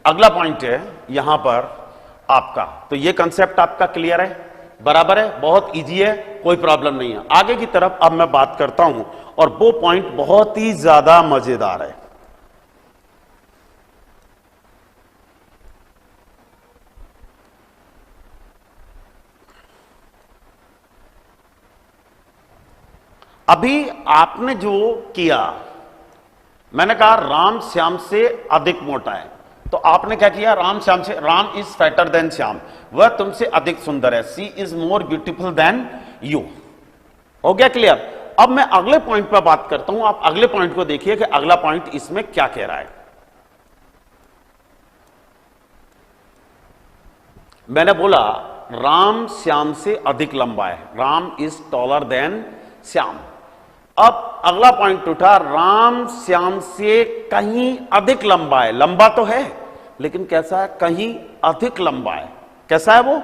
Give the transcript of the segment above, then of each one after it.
अगला पॉइंट है यहां पर आपका, तो ये कंसेप्ट आपका क्लियर है, बराबर है, बहुत इजी है, कोई प्रॉब्लम नहीं है। आगे की तरफ अब मैं बात करता हूं और वो पॉइंट बहुत ही ज्यादा मजेदार है। अभी आपने जो किया, मैंने कहा राम श्याम से अधिक मोटा है, तो आपने क्या किया, राम श्याम से, Ram is fatter than Shyam, वह तुमसे अधिक सुंदर है, she is more beautiful than you. हो गया क्लियर? अब मैं अगले पॉइंट पर बात करता हूं, आप अगले पॉइंट को देखिए कि अगला पॉइंट इसमें क्या कह रहा है। मैंने बोला राम श्याम से अधिक लंबा है, Ram is taller than Shyam. अब अगला पॉइंट उठा, राम श्याम से कहीं अधिक लंबा है, लंबा तो है लेकिन कैसा है, कहीं अधिक लंबा है। कैसा है वो,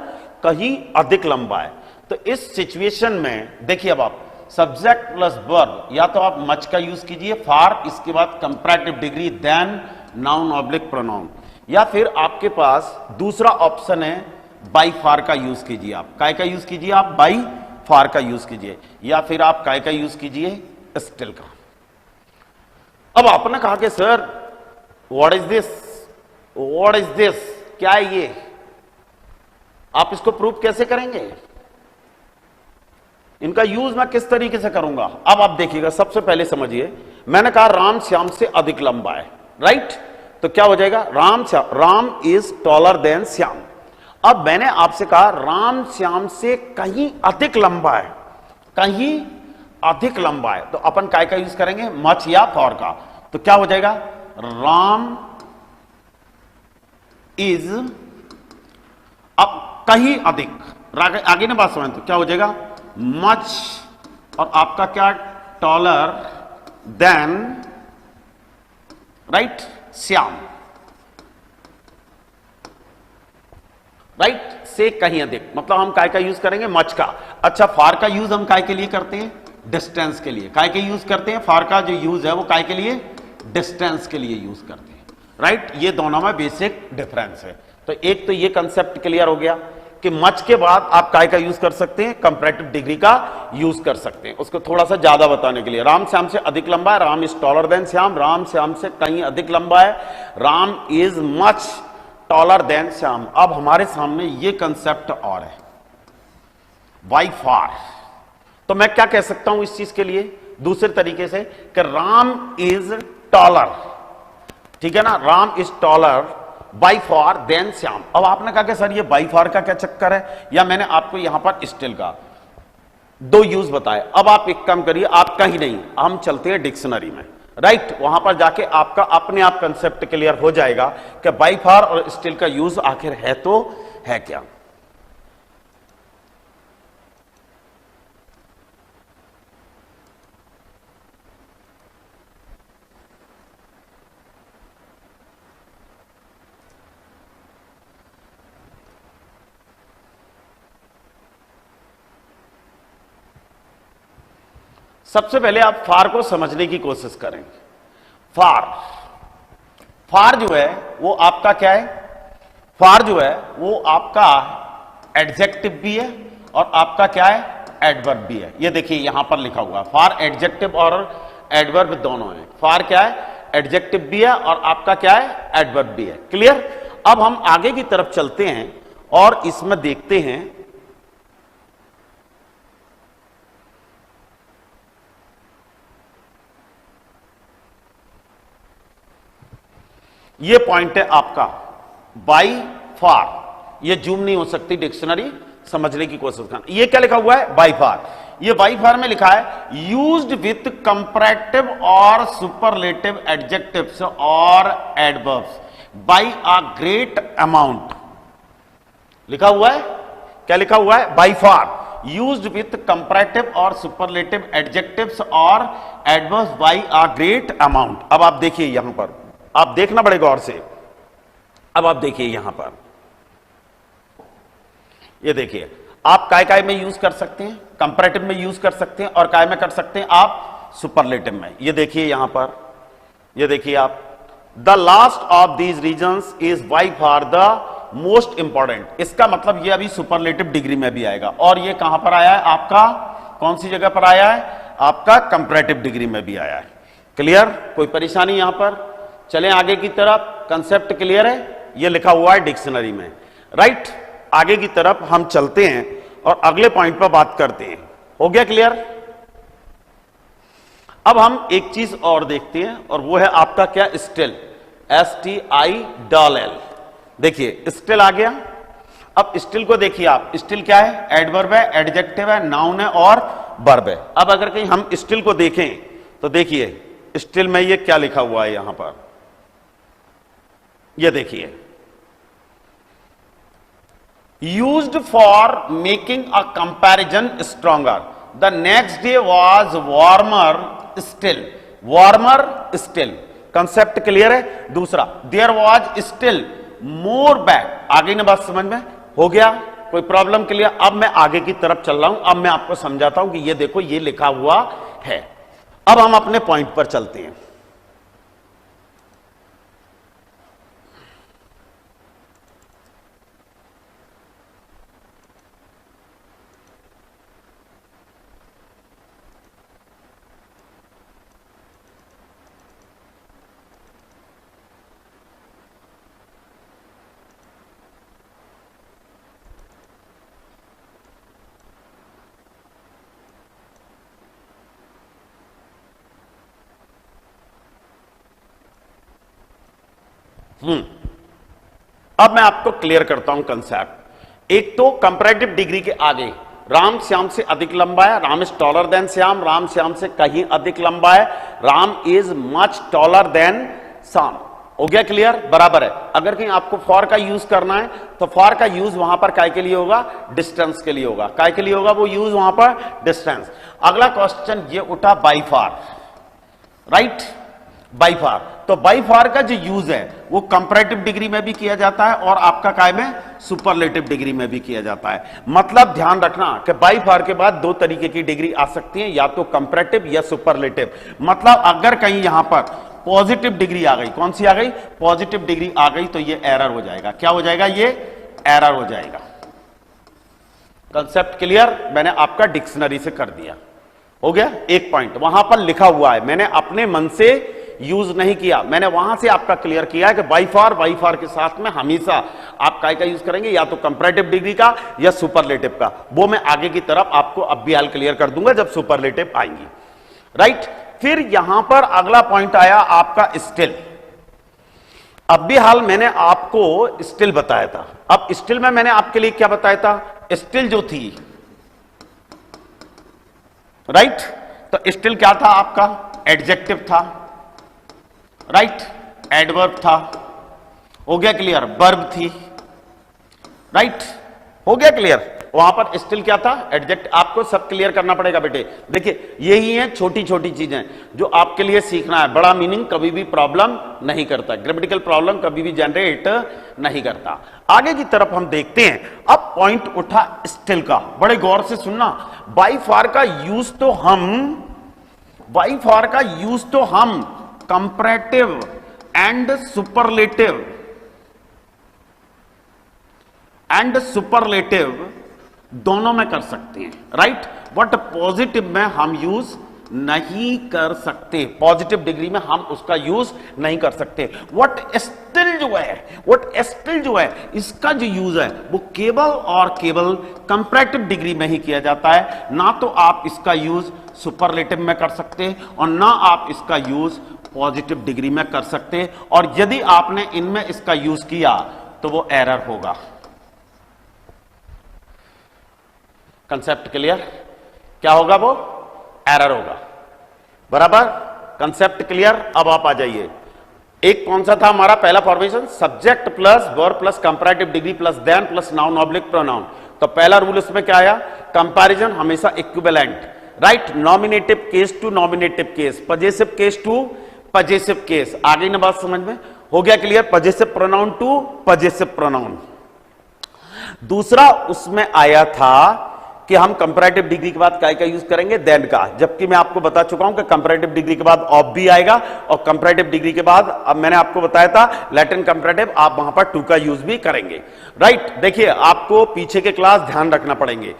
कहीं अधिक लंबा है। तो इस सिचुएशन में देखिए, अब आप सब्जेक्ट प्लस वर्ब, या तो आप मच का यूज कीजिए, फार, इसके बाद comparative degree, than noun oblique pronoun, या फिर आपके पास दूसरा ऑप्शन है बाई फार का यूज कीजिए। आप काय का यूज कीजिए, आप बाई फार का यूज कीजिए, या फिर आप काय का यूज कीजिए, स्टिल का। अब आपने कहा कि sir what is this, what is this, क्या है ये, आप इसको प्रूव कैसे करेंगे, इनका यूज मैं किस तरीके से करूंगा। अब आप देखिएगा, सबसे पहले समझिए, मैंने कहा राम श्याम से अधिक लंबा है, राइट, तो क्या हो जाएगा, Ram is taller than Shyam. अब मैंने आपसे कहा राम श्याम से कहीं अधिक लंबा है, कहीं अधिक लंबा है, तो अपन काय का यूज करेंगे, मच या फॉर का। तो क्या हो जाएगा, राम इज, अब कहीं अधिक, आगे ना बात समझ, तो क्या हो जाएगा, मच और आपका क्या, taller than, right, Shyam, right, से कहीं अधिक, मतलब हम काय का यूज करेंगे, मच का। अच्छा, फार का यूज हम काय के लिए करते हैं, डिस्टेंस के लिए। काय के यूज करते हैं, फार का जो यूज है वो काय के लिए, डिस्टेंस के लिए यूज करते हैं, राइट। ये दोनों में बेसिक डिफरेंस है। तो एक तो ये कंसेप्ट क्लियर हो गया कि मच के बाद आप काय का यूज कर सकते हैं, कंपैरेटिव डिग्री का यूज कर सकते हैं, उसको थोड़ा सा ज्यादा बताने के लिए। राम श्याम से अधिक लंबा है, Ram is taller than Shyam, Ram Shyam से कहीं अधिक लंबा है, Ram is much taller than Shyam. अब हमारे सामने ये कंसेप्ट और है, बाई फार। तो मैं क्या कह सकता हूं इस चीज के लिए दूसरे तरीके से, कि राम इज टॉलर, ठीक है ना, Ram is taller by far than Shyam. अब आपने कहा कि सर ये बाई फार का क्या चक्कर है, या मैंने आपको यहां पर स्टिल का दो यूज बताए। अब आप एक काम करिए, आप कहीं नहीं, हम चलते हैं डिक्शनरी में, राइट, वहां पर जाके आपका अपने आप कंसेप्ट क्लियर हो जाएगा कि बाई फार और स्टिल का यूज आखिर है तो है क्या। सबसे पहले आप फार को समझने की कोशिश करें। फार, फार जो है वो आपका क्या है, फार जो है वो आपका एडजेक्टिव भी है और आपका क्या है, एडवर्ब भी है। ये देखिए यहां पर लिखा हुआ है, फार एडजेक्टिव और एडवर्ब दोनों है। फार क्या है, एडजेक्टिव भी है और आपका क्या है, एडवर्ब भी है। क्लियर? अब हम आगे की तरफ चलते हैं और इसमें देखते हैं, ये पॉइंट है आपका बाई फार। ये जूम नहीं हो सकती डिक्शनरी, समझने की कोशिश करना। ये क्या लिखा हुआ है, बाई फार। ये बाई फार में लिखा है यूज्ड विथ कंपैरेटिव और सुपरलेटिव एडजेक्टिव्स और adverbs by a great amount. लिखा हुआ है, क्या लिखा हुआ है, by far used with comparative और सुपरलेटिव एडजेक्टिव्स और adverbs by a great amount. अब आप देखिए यहां पर, आप देखना बड़े गौर से। अब आप देखिए यहां पर, ये देखिए, आप काय काय में यूज कर सकते हैं, कंपैरेटिव में यूज कर सकते हैं और काय में कर सकते हैं आप, सुपरलेटिव में। ये देखिए यहां पर, ये देखिए आप, the last of these reasons is by far the most important. इसका मतलब ये अभी सुपरलेटिव डिग्री में भी आएगा, और ये कहां पर आया है आपका, कौन सी जगह पर आया है आपका, कंपैरेटिव डिग्री में भी आया है। क्लियर, कोई परेशानी यहां पर? चलें आगे की तरफ। कंसेप्ट क्लियर है, ये लिखा हुआ है डिक्शनरी में, राइट। आगे की तरफ हम चलते हैं और अगले पॉइंट पर बात करते हैं। हो गया क्लियर? अब हम एक चीज और देखते हैं, और वो है आपका क्या, स्टिल, STILL। देखिए स्टिल आ गया। अब स्टिल को देखिए आप, स्टिल क्या है, एडवर्ब है, एडजेक्टिव है, नाउन है और वर्ब है। अब अगर कहीं हम स्टिल को देखें तो देखिए स्टिल में ये क्या लिखा हुआ है यहां पर, ये देखिए, used for making a comparison stronger, the next day was warmer still, warmer still. Concept clear है। दूसरा, there was still more bad. आगे ना बात समझ में हो गया, कोई प्रॉब्लम क्लियर? अब मैं आगे की तरफ चल रहा हूं, अब मैं आपको समझाता हूं कि ये देखो ये लिखा हुआ है। अब हम अपने पॉइंट पर चलते हैं। अब मैं आपको क्लियर करता हूं कंसेप्ट। एक तो कंपैरेटिव डिग्री के आगे राम श्याम से अधिक लंबा है, Ram is taller than Shyam, Ram Shyam से कहीं अधिक लंबा है, Ram is much taller than Shyam. हो गया क्लियर? बराबर है। अगर कहीं आपको फॉर का यूज करना है तो फॉर का यूज वहां पर काय के लिए होगा, डिस्टेंस के लिए होगा। काय के लिए होगा वो यूज वहां पर, डिस्टेंस। अगला क्वेश्चन ये उठा by for, right, by for. तो बाई फॉर का जो यूज है वो कंपैरेटिव डिग्री में भी किया जाता है और आपका काय में, सुपरलेटिव डिग्री में भी किया जाता है। मतलब ध्यान रखना कि बाई फॉर के बाद दो तरीके की डिग्री आ सकती है, या तो कंपैरेटिव या सुपरलेटिव। मतलब अगर कहीं यहां पर पॉजिटिव डिग्री आ गई, कौन सी आ गई, पॉजिटिव डिग्री आ गई, तो ये एरर हो जाएगा। क्या हो जाएगा? ये एरर हो जाएगा। Concept clear? मैंने आपका डिक्शनरी से कर दिया। हो गया एक पॉइंट, वहां पर लिखा हुआ है, मैंने अपने मन से यूज नहीं किया, मैंने वहां से आपका क्लियर किया है कि बाई फॉर के साथ में हमेशा आप काय का यूज करेंगे, या तो कंपैरेटिव डिग्री का या सुपरलेटिव का। वो मैं आगे की तरफ आपको अब भी हाल क्लियर कर दूंगा जब सुपरलेटिव आएंगी, राइट। फिर यहां पर अगला पॉइंट आया आपका स्टिल। अब भी हाल मैंने आपको स्टिल बताया था। अब स्टिल में मैंने आपके लिए क्या बताया था, स्टिल जो थी, राइट, तो स्टिल क्या था आपका, एडजेक्टिव था, राइट, एडवर्ब था। हो गया क्लियर? वर्ब थी, राइट, हो गया क्लियर? वहां पर स्टिल क्या था, एडजेक्ट। आपको सब क्लियर करना पड़ेगा बेटे। देखिए यही है छोटी छोटी चीजें जो आपके लिए सीखना है। बड़ा मीनिंग कभी भी प्रॉब्लम नहीं करता, ग्रामेटिकल प्रॉब्लम कभी भी जनरेट नहीं करता। आगे की तरफ हम देखते हैं। अब पॉइंट उठा स्टिल का, बड़े गौर से सुनना। बाई फॉर का यूज तो हम कंपैरेटिव एंड सुपरलेटिव दोनों में कर सकते हैं, राइट। बट पॉजिटिव में हम यूज नहीं कर सकते, पॉजिटिव डिग्री में हम उसका यूज नहीं कर सकते। व्हाट स्टिल जो है इसका जो यूज है वो केवल और केवल कंपैरेटिव डिग्री में ही किया जाता है। ना तो आप इसका यूज सुपरलेटिव में कर सकते और ना आप इसका यूज पॉजिटिव डिग्री में कर सकते। और यदि आपने इनमें इसका यूज किया तो वो एरर होगा। Concept clear? क्या होगा? वो एरर होगा। बराबर? Concept clear? अब आप आ जाइए। एक कौन सा था हमारा पहला formation, subject plus verb plus comparative degree plus than plus noun oblique pronoun. तो पहला रूल उसमें क्या आया, कंपैरिजन हमेशा equivalent, right. Nominative case to nominative case, possessive case to possessive case. आगे ना बात समझ में हो गया clear? Possessive pronoun to possessive pronoun. दूसरा उसमें आया था कि हम कंपैरेटिव डिग्री के बाद काय का यूज करेंगे, देन का, जबकि मैं आपको बता चुका हूं कि कंपैरेटिव डिग्री के बाद ऑफ भी आएगा और कंपैरेटिव डिग्री के बाद अब मैंने आपको बताया था लैटिन कंपैरेटिव, आप वहां पर टू का यूज भी करेंगे। राइट, देखिए आपको पीछे के क्लास ध्यान रखना पड़ेंगे।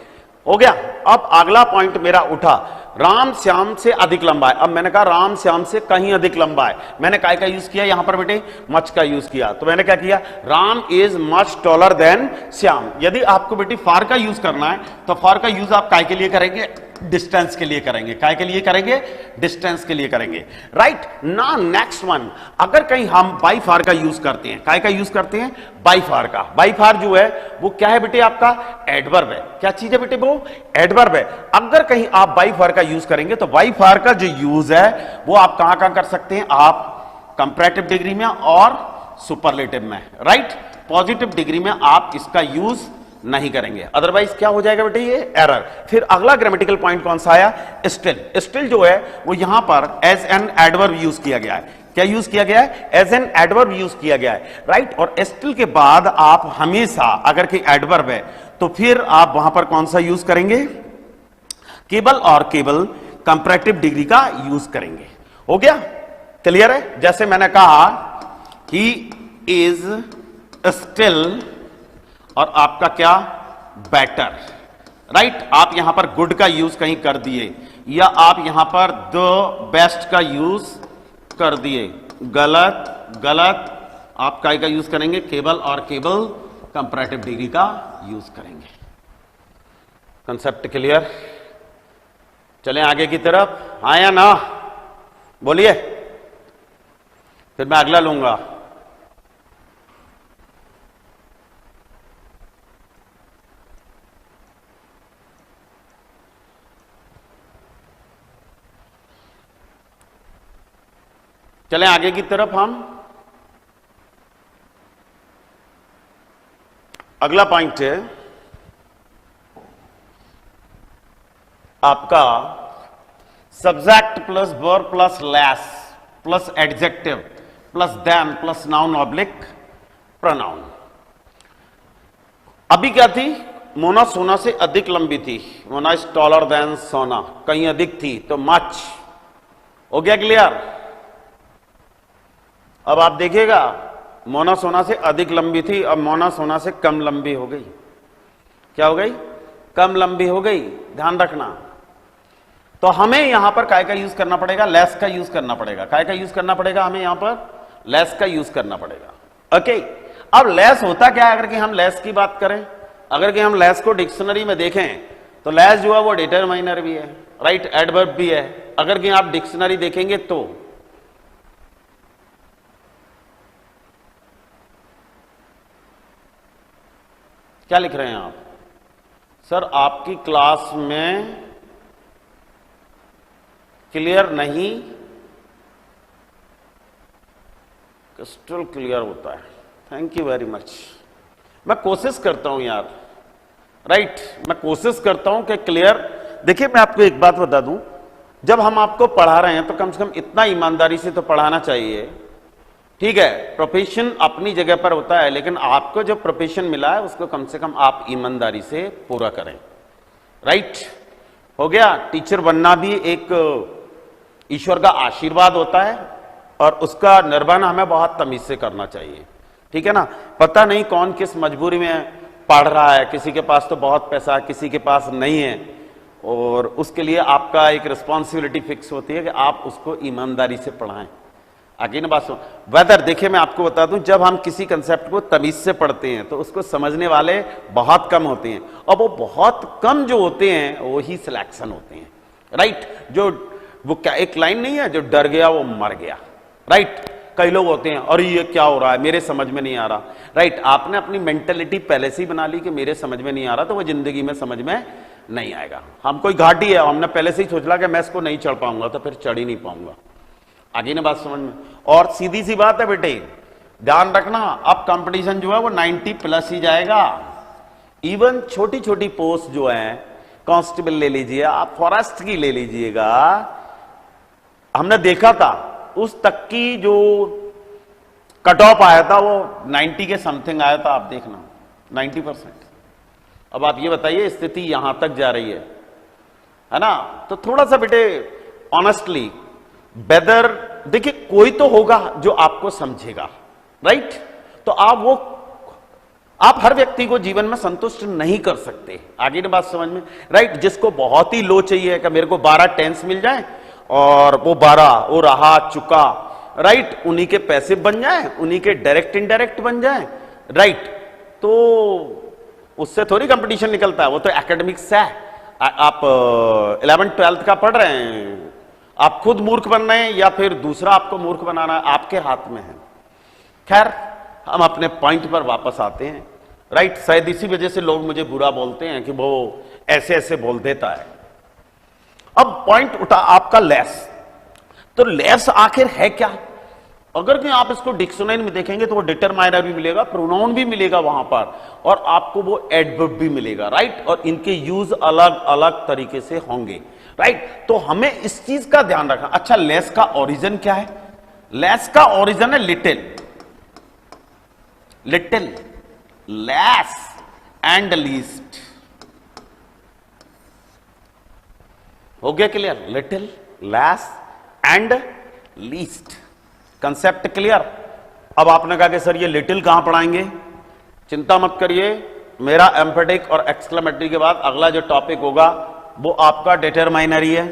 हो गया। अब अगला पॉइंट मेरा उठा, राम श्याम से अधिक लंबा है। अब मैंने कहा राम श्याम से कहीं अधिक लंबा है, मैंने काय का यूज किया यहां पर बेटे, मच का यूज किया। तो मैंने क्या किया, Ram is much taller than Shyam. यदि आपको बेटी फार का यूज करना है तो फार का यूज आप काय के लिए करेंगे, डिस्टेंस के लिए करेंगे। काय के लिए करेंगे, डिस्टेंस के लिए करेंगे। राइट ना, नेक्स्ट वन, अगर कहीं हम बाई फार का यूज करते हैं, काय का यूज करते हैं, बाई फार का। बाई फार जो है वो क्या है बेटे, आपका एडवर्ब है। क्या चीज है बेटे, वो एडवर्ब है। अगर कहीं आप बाई फार का यूज करेंगे तो बाई फार का जो यूज है वो आप कहां कहां कर सकते हैं, आप कंपैरेटिव डिग्री में और सुपरलेटिव में। राइट, पॉजिटिव डिग्री में आप इसका यूज नहीं करेंगे, अदरवाइज क्या हो जाएगा बेटे, ये एरर। फिर अगला ग्रामेटिकल पॉइंट कौन सा आया, स्टिल। स्टिल जो है वो यहां पर एज एन एडवर्ब यूज किया गया है। क्या यूज किया गया है, एज एन एडवर्ब यूज किया गया है। राइट, और स्टिल के बाद आप हमेशा अगर कि एडवर्ब है तो फिर आप वहां पर कौन सा यूज करेंगे, केवल और केवल कंपैरेटिव डिग्री का यूज करेंगे। हो गया, क्लियर है। जैसे मैंने कहा ही इज स्टिल और आपका क्या, बेटर। राइट, आप यहां पर गुड का यूज कहीं कर दिए या आप यहां पर द बेस्ट का यूज कर दिए, गलत गलत। आप काय का यूज करेंगे, केवल और केवल कंपैरेटिव डिग्री का यूज करेंगे। Concept clear. चलें आगे की तरफ, हाँ या ना बोलिए, फिर मैं अगला लूंगा। चलें आगे की तरफ हम। अगला पॉइंट है आपका subject plus verb plus less plus adjective plus than plus noun oblique pronoun. अभी क्या थी, मोना सोना से अधिक लंबी थी, मोना इज टॉलर देन सोना, कहीं अधिक थी तो मच। हो गया क्लियर। अब आप देखिएगा, मोना सोना से अधिक लंबी थी, अब मोना सोना से कम लंबी हो गई। क्या हो गई, कम लंबी हो गई, ध्यान रखना। तो हमें यहां पर काय का यूज करना पड़ेगा, लेस का यूज करना पड़ेगा। काय का यूज करना पड़ेगा, हमें यहां पर लेस का यूज करना पड़ेगा। ओके, अब लेस होता क्या है, अगर कि हम लेस की बात करें, अगर कि हम लेस को डिक्शनरी में देखें तो लेस जो है वो डिटरमाइनर भी है, राइट, एडवर्ब भी है। अगर कि आप डिक्शनरी देखेंगे तो क्या लिख रहे हैं आप, सर आपकी क्लास में क्लियर नहीं, क्रिस्टल क्लियर होता है, थैंक यू वेरी मच। मैं कोशिश करता हूं यार, राइट, मैं कोशिश करता हूं कि क्लियर। देखिए मैं आपको एक बात बता दूं, जब हम आपको पढ़ा रहे हैं तो कम से कम इतना ईमानदारी से तो पढ़ाना चाहिए। ठीक है, प्रोफेशन अपनी जगह पर होता है, लेकिन आपको जो प्रोफेशन मिला है उसको कम से कम आप ईमानदारी से पूरा करें। राइट, हो गया। टीचर बनना भी एक ईश्वर का आशीर्वाद होता है और उसका निर्वहन हमें बहुत तमीज से करना चाहिए। ठीक है ना, पता नहीं कौन किस मजबूरी में पढ़ रहा है, किसी के पास तो बहुत पैसा है, किसी के पास नहीं है, और उसके लिए आपका एक रिस्पॉन्सिबिलिटी फिक्स होती है कि आप उसको ईमानदारी से पढ़ाएं। आगे ना बात सुन, वेदर देखिए मैं आपको बता दूं, जब हम किसी कंसेप्ट को तमीज से पढ़ते हैं तो उसको समझने वाले बहुत कम होते हैं, और वो बहुत कम जो होते हैं वो ही सिलेक्शन होते हैं। राइट, जो वो क्या एक लाइन नहीं है, जो डर गया वो मर गया। राइट, कई लोग होते हैं और ये क्या हो रहा है, मेरे समझ में नहीं आ रहा। राइट, आपने अपनी मेंटेलिटी पहले से ही बना ली कि मेरे समझ में नहीं आ रहा, तो वो जिंदगी में समझ में नहीं आएगा। हम कोई घाटी है, हमने पहले से ही सोच लिया कि मैं इसको नहीं चढ़ पाऊंगा, तो फिर चढ़ ही नहीं पाऊंगा। आगे ना बात समझ में। और सीधी सी बात है बेटे, ध्यान रखना, अब कंपटीशन जो है वो 90 प्लस ही जाएगा। इवन छोटी छोटी पोस्ट जो है, कांस्टेबल ले लीजिए आप, फॉरेस्ट की ले लीजिएगा, हमने देखा था उस तक की जो कट ऑफ आया था वो 90 के समथिंग आया था। आप देखना 90%। अब आप ये बताइए स्थिति यहां तक जा रही है ना? तो थोड़ा सा बेटे ऑनेस्टली वेदर, देखिए कोई तो होगा जो आपको समझेगा, राइट? तो आप हर व्यक्ति को जीवन में संतुष्ट नहीं कर सकते, आगे ना बात समझ में, राइट? जिसको बहुत ही लो चाहिए कि मेरे को 12 टेंस मिल जाए और वो 12 वो रहा चुका, राइट? उन्हीं के पैसे बन जाए, उन्हीं के डायरेक्ट इनडायरेक्ट बन जाए, राइट? तो उससे थोड़ी कंपटीशन निकलता है, वो तो एकेडमिक्स है। आप 11th 12th का पढ़ रहे हैं, आप खुद मूर्ख बन रहे हैं या फिर दूसरा आपको मूर्ख बनाना आपके हाथ में है। खैर हम अपने पॉइंट पर वापस आते हैं, राइट? शायद इसी वजह से लोग मुझे बुरा बोलते हैं कि वो ऐसे ऐसे बोल देता है। अब पॉइंट उठा आपका लेस, तो लेस आखिर है क्या? अगर कि आप इसको डिक्शनरी में देखेंगे तो वो डिटरमाइनर भी मिलेगा, प्रोनाउन भी मिलेगा वहां पर, और आपको वो एडवर्ब भी मिलेगा, राइट? और इनके यूज अलग अलग तरीके से होंगे, राइट? तो हमें इस चीज का ध्यान रखना। अच्छा, लेस का ओरिजिन क्या है? लेस का ओरिजिन है little, little, less and least. हो गया clear? Little, less and least, concept clear? अब आपने कहा कि सर ये लिटिल कहां पढ़ाएंगे? चिंता मत करिए, मेरा एम्फेटिक और एक्सक्लेमेटरी के बाद अगला जो टॉपिक होगा वो आपका डिटरमाइनरी है।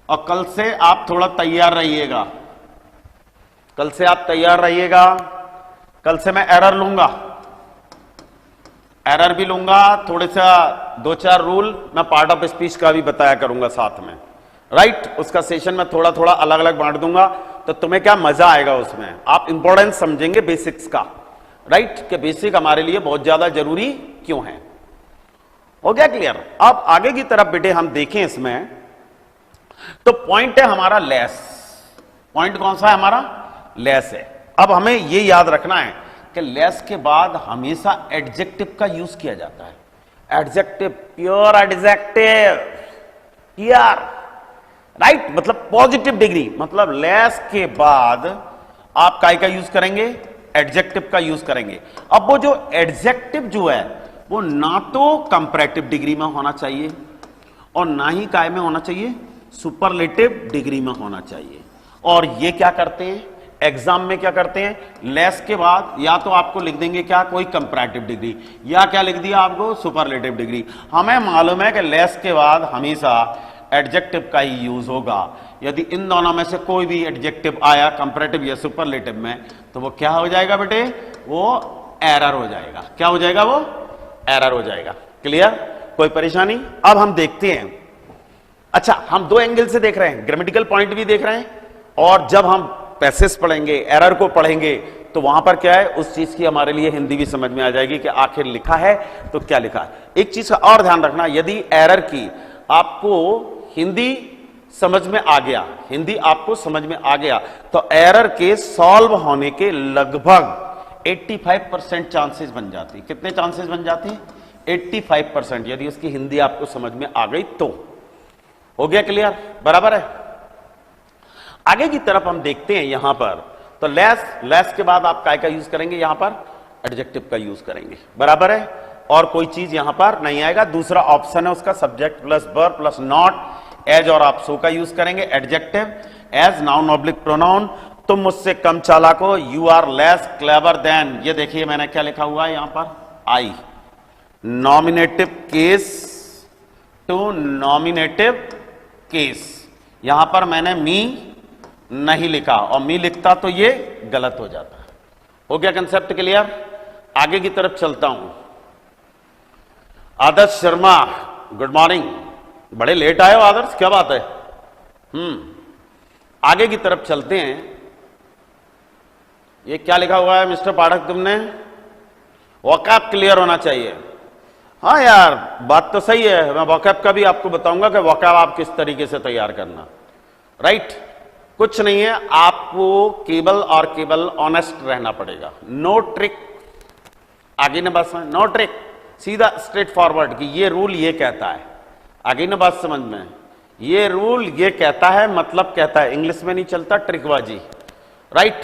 और कल से आप थोड़ा तैयार रहिएगा, कल से आप तैयार रहिएगा। कल से मैं एरर लूंगा, एरर भी लूंगा, थोड़े सा 2-4 रूल मैं पार्ट ऑफ स्पीच का भी बताया करूंगा साथ में, राइट? उसका सेशन में थोड़ा थोड़ा अलग अलग बांट दूंगा, तो तुम्हें क्या मजा आएगा उसमें, आप इंपॉर्टेंस समझेंगे बेसिक्स का, राइट? कि बेसिक हमारे लिए बहुत ज्यादा जरूरी क्यों है। हो गया क्लियर? अब आगे की तरफ बेटे हम देखें इसमें, तो पॉइंट है हमारा लेस। पॉइंट कौन सा है हमारा? लेस है। अब हमें यह याद रखना है कि लेस के बाद हमेशा एडजेक्टिव का यूज किया जाता है। Adjective, pure adjective, pure, right? मतलब पॉजिटिव डिग्री, मतलब लेस के बाद आप काय का यूज करेंगे? एडजेक्टिव का यूज करेंगे। अब वो जो एडजेक्टिव जो है वो ना तो कंपैरेटिव डिग्री में होना चाहिए और ना ही काय में होना चाहिए? सुपरलेटिव डिग्री में होना चाहिए। और ये क्या करते हैं एग्जाम में? क्या करते हैं? लेस के बाद या तो आपको लिख देंगे क्या? कोई कंपैरेटिव डिग्री, या क्या लिख दिया आपको? Superlative degree. हमें मालूम है कि लेस के बाद हमेशा एडजेक्टिव का ही यूज होगा। यदि इन दोनों में से कोई भी एडजेक्टिव आया कंपैरेटिव या सुपरलेटिव में, तो वो क्या हो जाएगा बेटे? वो एरर हो जाएगा। क्या हो जाएगा? वो एरर हो जाएगा। क्लियर? कोई परेशानी? अब हम देखते हैं। अच्छा, हम 2 एंगल से देख रहे हैं, ग्रामेटिकल पॉइंट भी देख रहे हैं, और जब हम पैसेज पढ़ेंगे, एरर को पढ़ेंगे, तो वहां पर क्या है उस चीज की हमारे लिए हिंदी भी समझ में आ जाएगी कि आखिर लिखा है तो क्या लिखा है। एक चीज का और ध्यान रखना, यदि एरर की आपको हिंदी समझ में आ गया, हिंदी आपको समझ में आ गया, तो एरर के सॉल्व होने के लगभग 85% चांसेस बन जाती है। कितने चांसेस बन जाते हैं? 85%, यदि उसकी हिंदी आपको समझ में आ गई तो। हो गया क्लियर? बराबर है? आगे की तरफ हम देखते हैं यहां पर, तो लेस के बाद आप काय का यूज करेंगे? यहां पर एडजेक्टिव का यूज करेंगे। बराबर है? और कोई चीज यहां पर नहीं आएगा। दूसरा ऑप्शन है उसका, subject plus verb plus not, as और आप सो का यूज करेंगे। Adjective as noun oblique pronoun. तुम मुझसे कम चालाक हो, you are less clever than. ये देखिए मैंने क्या लिखा हुआ है यहां पर? I. Nominative case to nominative case. यहां पर मैंने मी नहीं लिखा, और मी लिखता तो ये गलत हो जाता है। हो गया कंसेप्ट क्लियर? आगे की तरफ चलता हूं। आदर्श शर्मा, गुड मॉर्निंग। बड़े लेट आए हो आदर्श, क्या बात है? आगे की तरफ चलते हैं। ये क्या लिखा हुआ है मिस्टर पाठक तुमने? वोकैब क्लियर होना चाहिए। हाँ यार, बात तो सही है। मैं वोकैब का भी आपको बताऊंगा कि वोकैब आप किस तरीके से तैयार करना, राइट? कुछ नहीं है, आपको केवल और केवल ऑनेस्ट रहना पड़ेगा। नो ट्रिक, आगे ना बस में नो ट्रिक, सीधा स्ट्रेट फॉरवर्ड कि ये रूल ये कहता है। आगे ना बात समझ में? ये रूल ये कहता है, मतलब कहता है। इंग्लिश में नहीं चलता ट्रिकबाजी, राइट?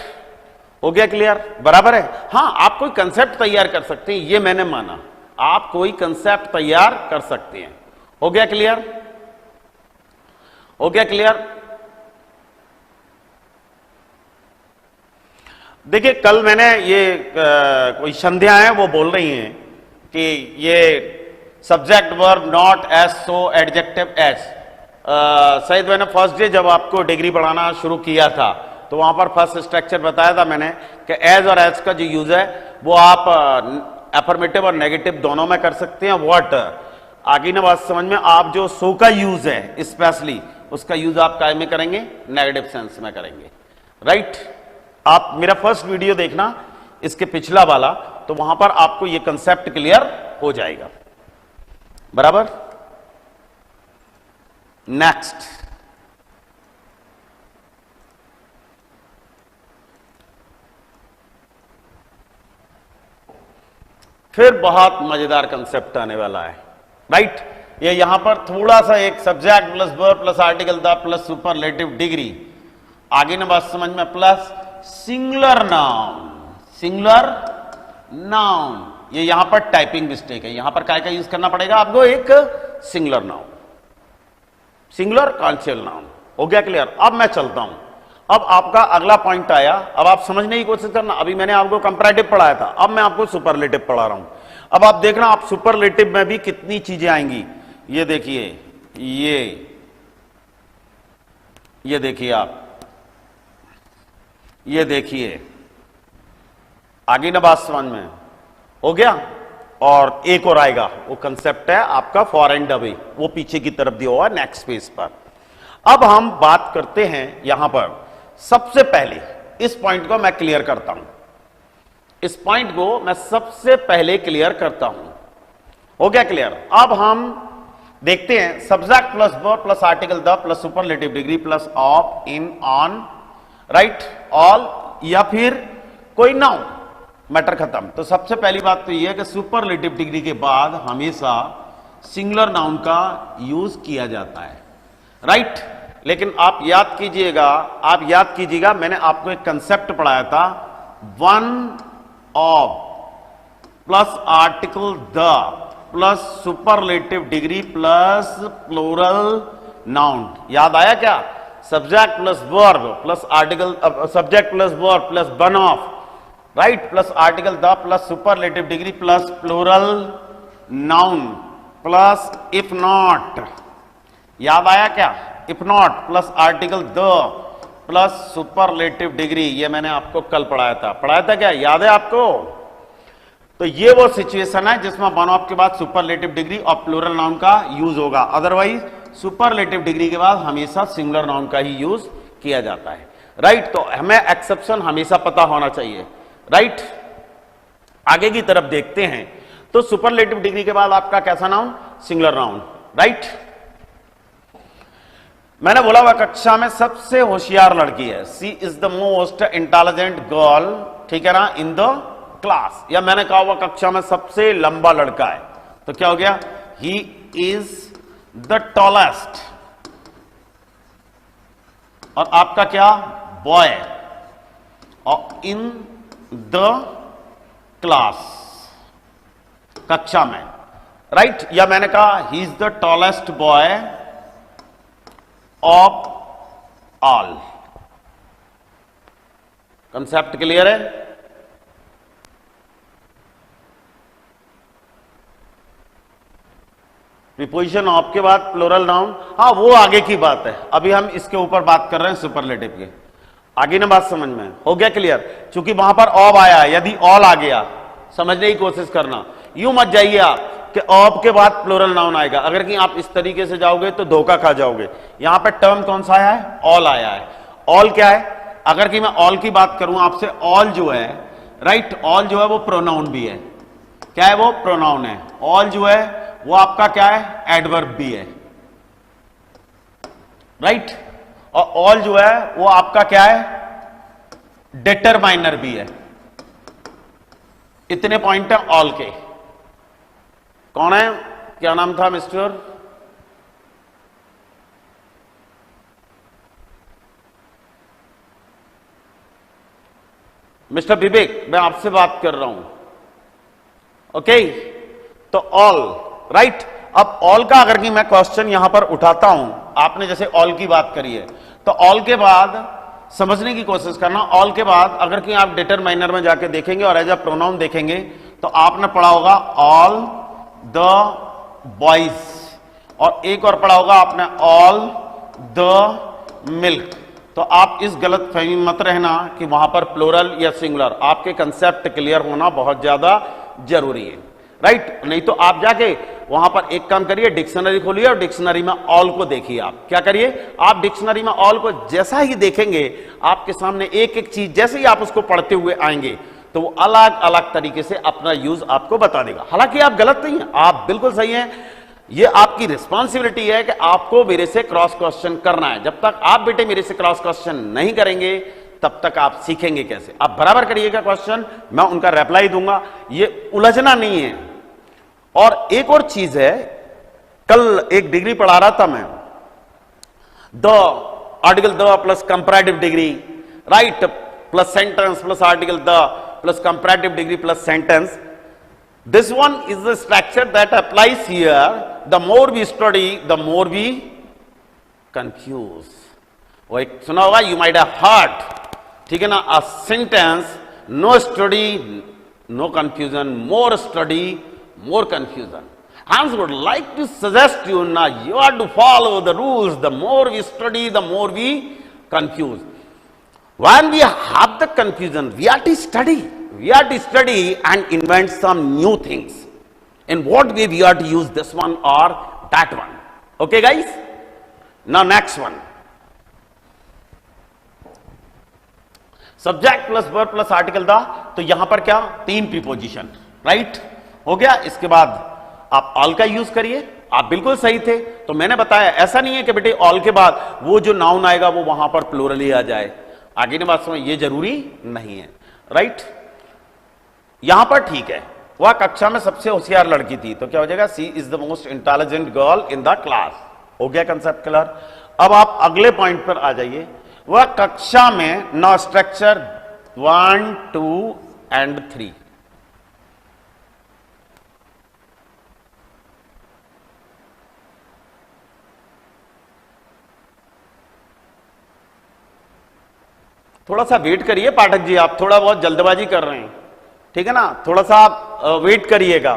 हो गया क्लियर? बराबर है। हां, आप कोई कंसेप्ट तैयार कर सकते हैं, ये मैंने माना, आप कोई कंसेप्ट तैयार कर सकते हैं। हो गया क्लियर? हो गया क्लियर? देखिए, कल मैंने ये कोई संध्या है वो बोल रही हैं कि ये subject verb not as so adjective as. शायद मैंने फर्स्ट डे जब आपको डिग्री पढ़ाना शुरू किया था तो वहां पर फर्स्ट स्ट्रक्चर बताया था मैंने कि एज और एज का जो यूज है वो आप एफर्मेटिव और नेगेटिव दोनों में कर सकते हैं। व्हाट, आगे ना बात समझ में, आप जो सो का यूज है स्पेशली उसका यूज आप काय में करेंगे? नेगेटिव सेंस में करेंगे, राइट? आप मेरा फर्स्ट वीडियो देखना, इसके पिछला वाला, तो वहां पर आपको यह कंसेप्ट क्लियर हो जाएगा। बराबर? नेक्स्ट, फिर बहुत मजेदार कंसेप्ट आने वाला है, राइट? ये यहां पर थोड़ा सा एक subject plus verb plus article the plus superlative degree, आगे ना बात समझ में, plus singular noun, singular noun. ये यहां पर टाइपिंग मिस्टेक है, यहां पर काय का यूज करना पड़ेगा आपको? एक सिंगुलर नाउन, सिंगुलर कॉन्शियल नाउन। हो गया क्लियर? अब मैं चलता हूं, अब आपका अगला पॉइंट आया, अब आप समझने की कोशिश करना। अभी मैंने आपको कंपैरेटिव पढ़ाया था, अब मैं आपको सुपरलेटिव पढ़ा रहा हूं। अब आप देखना, आप सुपरलेटिव में भी कितनी चीजें आएंगी। ये देखिए, ये देखिए आप, ये देखिए, आगे ना बात समझ में हो गया? और एक और आएगा, वो कंसेप्ट है आपका फॉर एंड अवे, वो पीछे की तरफ दिया हुआ नेक्स्ट पेज पर। अब हम बात करते हैं यहां पर, सबसे पहले इस पॉइंट को मैं क्लियर करता हूं, इस पॉइंट को मैं सबसे पहले क्लियर करता हूं। हो गया क्लियर? अब हम देखते हैं subject plus verb plus article the plus superlative degree plus of, in, on, right, all, या फिर कोई नाउन, मैटर खत्म। तो सबसे पहली बात तो यह है कि सुपरलेटिव डिग्री के बाद हमेशा सिंगुलर नाउन का यूज किया जाता है, राइट? लेकिन आप याद कीजिएगा, मैंने आपको एक कंसेप्ट पढ़ाया था, one of plus article the plus superlative degree plus plural noun. याद आया क्या? Subject plus verb plus article, subject plus verb plus one of, right, plus article the plus superlative degree plus plural noun plus if not. याद आया क्या? If not plus article the plus superlative degree, ये मैंने आपको कल पढ़ाया था क्या? याद है आपको? तो ये वो सिचुएशन है जिसमें वन ऑफ के बाद सुपरलेटिव डिग्री और प्लूरल नाउन का यूज होगा। अदरवाइज सुपरलेटिव डिग्री के बाद हमेशा सिंगुलर नाउन का ही यूज किया जाता है, राइट? तो हमें एक्सेप्शन हमेशा पता होना चाहिए, राइट? आगे की तरफ देखते हैं, तो सुपरलेटिव डिग्री के बाद आपका कैसा नाउन? Singular noun, right? मैंने बोला वह कक्षा में सबसे होशियार लड़की है, she is the most intelligent girl, ठीक है ना, इन द क्लास। या मैंने कहा वह कक्षा में सबसे लंबा लड़का है, तो क्या हो गया? ही इज द टॉलेस्ट। और आपका क्या? बॉय, और इन द क्लास, कक्षा में, राइट? या मैंने कहा ही is the tallest boy of all. Concept clear है? प्रीपोजिशन ऑफ के बाद प्लूरल नाउन, हाँ वो आगे की बात है, अभी हम इसके ऊपर बात कर रहे हैं सुपरलेटिव के। आगे ना बात समझ में हो गया क्लियर? क्योंकि वहां पर ऑफ आया, यदि ऑल आ गया, समझने की कोशिश करना, यूं मत जाइए आप कि ऑफ के बाद प्लूरल नाउन आएगा। अगर कि आप इस तरीके से जाओगे तो धोखा खा जाओगे। यहां पर टर्म कौन सा आया है? ऑल आया है। ऑल क्या है? अगर कि मैं ऑल की बात करूं आपसे, ऑल जो है, राइट, ऑल जो है वो प्रोनाउन भी है। क्या है वो? प्रोनाउन है। ऑल जो है वो आपका क्या है? एडवर्ब भी है, राइट? और ऑल जो है वो आपका क्या है? डिटरमाइनर भी है। इतने पॉइंट है ऑल के। कौन है? क्या नाम था मिस्टर? मिस्टर विवेक, मैं आपसे बात कर रहा हूं, ओके? तो ऑल, राइट? अब ऑल का अगर कि मैं क्वेश्चन यहां पर उठाता हूं, आपने जैसे ऑल की बात करी है, तो ऑल के बाद समझने की कोशिश करना। ऑल के बाद अगर कि आप डिटरमाइनर में जाके देखेंगे और एज अ प्रोनाउन देखेंगे, तो आपने पढ़ा होगा ऑल द बॉयज, और एक और पढ़ा होगा आपने ऑल द मिल्क। तो आप इस गलत फहमी मत रहना कि वहां पर प्लूरल या सिंगुलर, आपके कंसेप्ट क्लियर होना बहुत ज्यादा जरूरी है, राइट? नहीं तो आप जाके वहां पर एक काम करिए, डिक्शनरी खोलिए और डिक्शनरी में ऑल को देखिए। आप क्या करिए, आप डिक्शनरी में ऑल को जैसा ही देखेंगे, आपके सामने एक एक चीज जैसे ही आप उसको पढ़ते हुए आएंगे, तो वो अलग अलग तरीके से अपना यूज आपको बता देगा। हालांकि आप गलत नहीं है, आप बिल्कुल सही हैं। ये आपकी रिस्पॉन्सिबिलिटी है कि आपको मेरे से क्रॉस क्वेश्चन करना है। जब तक आप बेटे मेरे से क्रॉस क्वेश्चन नहीं करेंगे, तब तक आप सीखेंगे कैसे? आप बराबर करिएगा क्वेश्चन, मैं उनका रिप्लाई दूंगा, ये उलझना नहीं है। और एक और चीज है, कल एक डिग्री पढ़ा रहा था मैं, the article the plus comparative degree, right, plus sentence plus article the plus comparative degree plus sentence. This one is the structure that applies here. The more we study, the more we confuse. वो एक सुना होगा, you might have heard, ठीक है ना, a sentence, no study, no confusion, more study, more confusion. Hence would like to suggest you now, you have to follow the rules. The more we study, the more we confuse. When we have the confusion, we have to study. We have to study and invent some new things. In what way we have to use this one or that one. Okay guys? Now next one. Subject plus verb plus article the, तो यहां पर क्या, तीन preposition, right? हो गया। इसके बाद आप ऑल का यूज करिए। आप बिल्कुल सही थे। तो मैंने बताया ऐसा नहीं है कि बेटे ऑल के बाद वो जो नाउन आएगा वो वहां पर प्लूरल ही आ जाए। आगे ने बात समझ, ये जरूरी नहीं है, राइट? यहां पर ठीक है, वह कक्षा में सबसे होशियार लड़की थी, तो क्या हो जाएगा, she is the most intelligent girl in the class. हो गया कंसेप्ट क्लियर। अब आप अगले पॉइंट पर आ जाइए। वह कक्षा में ना स्ट्रक्चर 1, 2 एंड 3, थोड़ा सा वेट करिए पाठक जी, आप थोड़ा बहुत जल्दबाजी कर रहे हैं, ठीक है ना, थोड़ा सा आप वेट करिएगा,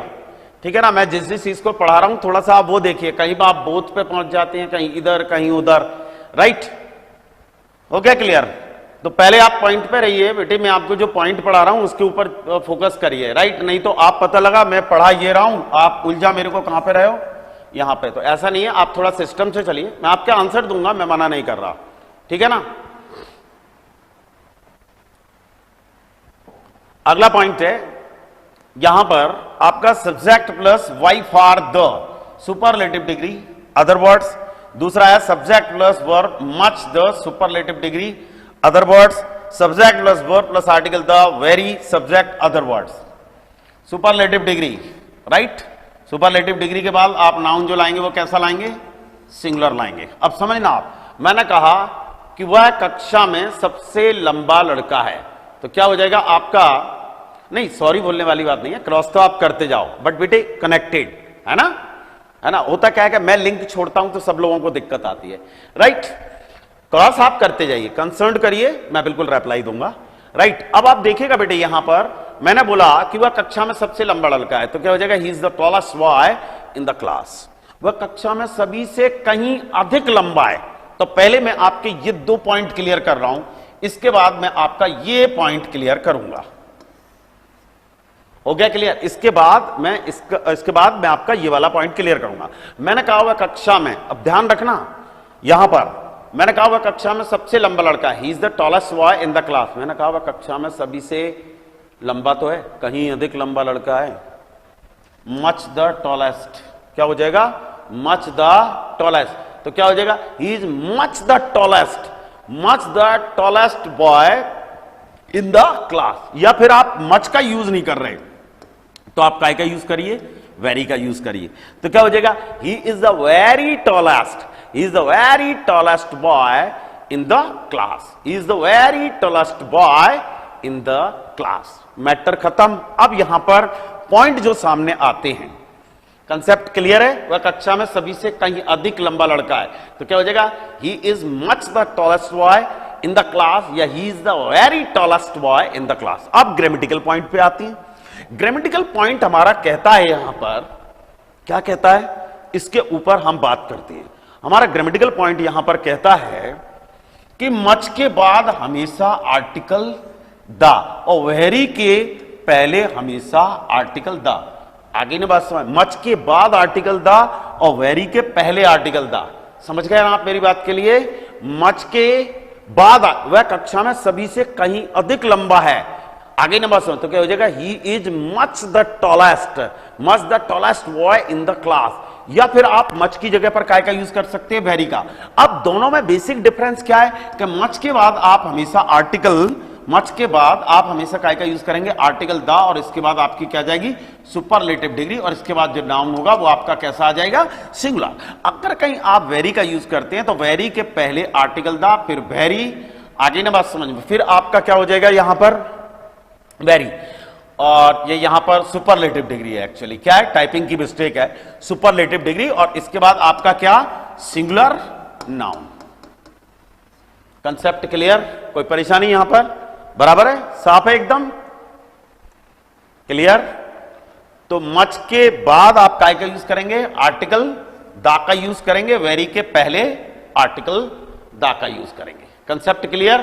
ठीक है ना। मैं जिस जिस चीज को पढ़ा रहा हूं थोड़ा सा आप वो देखिए, कहीं पर आप बोथ पे पहुंच जाते हैं, कहीं इधर कहीं उधर, राइट? हो गया क्लियर? तो पहले आप पॉइंट पे रहिए बेटे, मैं आपको जो पॉइंट पढ़ा रहा हूं उसके ऊपर फोकस करिए, राइट? नहीं तो आप पता लगा मैं पढ़ा ये रहा हूं, आप उलझा मेरे को कहां पे रहे हो, यहां पे। तो ऐसा नहीं है, आप थोड़ा सिस्टम से चलिए, मैं आपका आंसर दूंगा, मैं मना नहीं कर रहा, ठीक है ना। अगला पॉइंट है, यहां पर आपका subject plus by far the superlative degree, other words. दूसरा है subject plus verb much the superlative degree, other words. Subject plus verb plus article the very subject, other words. Superlative degree, right? Superlative degree के बाद आप noun जो लाएंगे वो कैसा लाएंगे, सिंगुलर लाएंगे। अब समझना आप, मैंने कहा कि वह कक्षा में सबसे लंबा लड़का है, तो क्या हो जाएगा आपका, नहीं सॉरी बोलने वाली बात नहीं है, क्रॉस तो आप करते जाओ, बट बेटे कनेक्टेड है ना, है ना। होता क्या है कि मैं लिंक छोड़ता हूं तो सब लोगों को दिक्कत आती है, राइट? क्रॉस आप करते जाइए, कंसर्न करिए, मैं बिल्कुल रिप्लाई दूंगा, राइट? अब आप देखिएगा बेटे, यहां पर मैंने बोला कि वह कक्षा में सबसे लंबा लड़का है, तो क्या हो जाएगा, he is the tallest boy in the class. वह कक्षा में सभी से कहीं अधिक लंबा है। तो पहले मैं आपके ये 2 पॉइंट क्लियर कर रहा हूं, इसके बाद मैं आपका ये पॉइंट क्लियर करूंगा। हो गया क्लियर? इसके बाद मैं आपका ये वाला पॉइंट क्लियर करूंगा। मैंने कहा हुआ कक्षा में, अब ध्यान रखना, यहां पर मैंने कहा हुआ कक्षा में सबसे लंबा लड़का, ही is the tallest boy in the class. मैंने कहा हुआ कक्षा में सभी से लंबा तो है, कहीं अधिक लंबा लड़का है, मच द टॉलेस्ट। क्या हो जाएगा, मच द टॉलेस्ट। तो क्या हो जाएगा, he is much the tallest, much the tallest boy in the class. या फिर आप मच का यूज नहीं कर रहे तो आप काय का यूज करिए, वेरी का यूज करिए। तो क्या हो जाएगा, he is the very tallest, he is the very tallest boy in the class, he is the very tallest boy in the class. Matter खत्म। अब यहां पर पॉइंट जो सामने आते हैं, कंसेप्ट क्लियर है? वह कक्षा में सभी से कहीं अधिक लंबा लड़का है, तो क्या हो जाएगा? He is much the tallest boy in the class, या he is the very tallest boy in the class. अब ग्रामेटिकल पॉइंट पे आती है। ग्रामेटिकल पॉइंट हमारा कहता है, यहां पर क्या कहता है, इसके ऊपर हम बात करते हैं। हमारा ग्रामेटिकल पॉइंट यहां पर कहता है कि मच के बाद हमेशा आर्टिकल द, और वेरी के पहले हमेशा आर्टिकल द। आगे ने बात समझ, मच के बाद आर्टिकल द और वेरी के पहले आर्टिकल द। समझ गए आप मेरी बात के लिए? मच के बाद वह कक्षा में सभी से कहीं अधिक लंबा है। आगे ने बात समझ, तो क्या हो जाएगा? He is much the tallest boy in the class. या फिर आप मच की जगह पर काय का यूज कर सकते हैं? वेरी का। अब दोनों में बेसिक डिफरेंस क्या है कि मच के बाद आप हमेशा काय का यूज करेंगे? आर्टिकल द, और इसके बाद आपकी क्या जाएगी? सुपरलेटिव डिग्री, और इसके बाद जो नाउन होगा वो आपका कैसा आ जाएगा? सिंगुलर। अगर कहीं आप वेरी का यूज करते हैं तो वेरी के पहले आर्टिकल द, फिर वेरी, आगे ना बात समझ में, फिर आपका क्या हो जाएगा यहां पर? वेरी, और ये यहां पर सुपरलेटिव डिग्री है। एक्चुअली क्या है? टाइपिंग की मिस्टेक है। सुपरलेटिव डिग्री, और इसके बाद आपका क्या? Singular noun. Concept clear? कोई परेशानी यहां पर? बराबर है? साफ है एकदम? क्लियर? तो मच के बाद आप काय का यूज करेंगे? आर्टिकल दा का यूज करेंगे। वेरी के पहले आर्टिकल दा का यूज करेंगे। Concept clear?